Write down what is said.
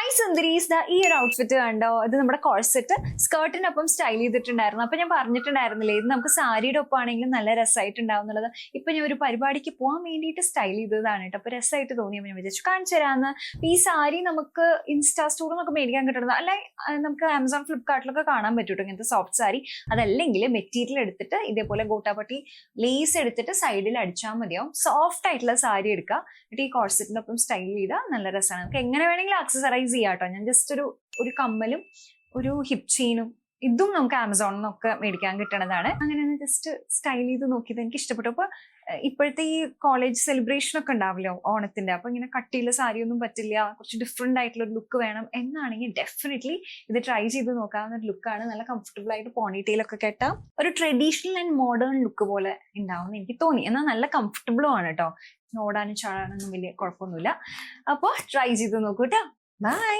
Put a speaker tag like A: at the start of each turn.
A: Hi സുന്ദരീസ്, ഈ ഒരു outfit കണ്ടോ? ഇത് നമ്മുടെ കോഴ്സെറ്റ് സ്കേർട്ടിനൊപ്പം സ്റ്റൈൽ ചെയ്തിട്ടുണ്ടായിരുന്നു. അപ്പൊ ഞാൻ പറഞ്ഞിട്ടുണ്ടായിരുന്നില്ലേ, ഇത് നമുക്ക് സാരിയുടെ ഒപ്പം ആണെങ്കിലും നല്ല രസമായിട്ടുണ്ടാവും എന്നുള്ളത്. ഇപ്പൊ ഞാൻ ഒരു പരിപാടിക്ക് പോകാൻ വേണ്ടിയിട്ട് സ്റ്റൈൽ ചെയ്തതാണ് കേട്ടോ. അപ്പൊ രസമായിട്ട് തോന്നിയപ്പോൾ ഞാൻ വിചാരിച്ചു കാണിച്ചു തരാമെന്ന്. ഈ സാരി നമുക്ക് ഇൻസ്റ്റാ സ്റ്റോറിൽ മേടിക്കാൻ കിട്ടുന്നത്, അല്ലെ നമുക്ക് ആമസോൺ ഫ്ലിപ്കാർട്ടിലൊക്കെ കാണാൻ പറ്റൂട്ടോ ഇങ്ങനത്തെ സോഫ്റ്റ് സാരി. അതല്ലെങ്കിൽ മെറ്റീരിയൽ എടുത്തിട്ട് ഇതേപോലെ ഗോട്ടാപ്പട്ടി ലേസ് എടുത്തിട്ട് സൈഡിൽ അടിച്ചാൽ മതിയാവും. സോഫ്റ്റ് ആയിട്ടുള്ള സാരി എടുക്കുക, എന്നിട്ട് ഈ കോഴ്സെറ്റിന്റെ ഒപ്പം സ്റ്റൈൽ ചെയ്താൽ നല്ല രസമാണ്. നമുക്ക് എങ്ങനെ വേണമെങ്കിലും അക്സസറൈസ് ചെയ്യാട്ടോ. ഞാൻ ജസ്റ്റ് ഒരു കമ്മലും ഒരു ഹിപ് ചെയിനും ഇതും നമുക്ക് ആമസോണിൽ നിന്നൊക്കെ മേടിക്കാൻ കിട്ടണതാണ്. അങ്ങനെ ജസ്റ്റ് സ്റ്റൈൽ ചെയ്ത് നോക്കിയത് എനിക്ക് ഇഷ്ടപ്പെട്ടു. അപ്പൊ ഇപ്പോഴത്തെ ഈ കോളേജ് സെലിബ്രേഷൻ ഒക്കെ ഉണ്ടാവില്ലോ ഓണത്തിന്റെ, അപ്പൊ ഇങ്ങനെ കട്ടിയുള്ള സാരി ഒന്നും പറ്റില്ല, കുറച്ച് ഡിഫറെന്റ് ആയിട്ടുള്ള ഒരു ലുക്ക് വേണം എന്നാണെങ്കിൽ ഡെഫിനറ്റ്ലി ഇത് ട്രൈ ചെയ്ത് നോക്കാവുന്ന ഒരു ലുക്കാണ്. നല്ല കംഫർട്ടബിൾ ആയിട്ട് പോണിറ്റെയിലൊക്കെ കെട്ടാം. ഒരു ട്രഡീഷണൽ ആൻഡ് മോഡേൺ ലുക്ക് പോലെ ഉണ്ടാവും എനിക്ക് തോന്നി. എന്നാൽ നല്ല കംഫർട്ടബിളും ആണ് കേട്ടോ. ഓടാനും ചാടാനൊന്നും വലിയ കുഴപ്പമൊന്നുമില്ല. അപ്പോൾ ട്രൈ ചെയ്ത് നോക്കൂ കേട്ടോ. ബൈ.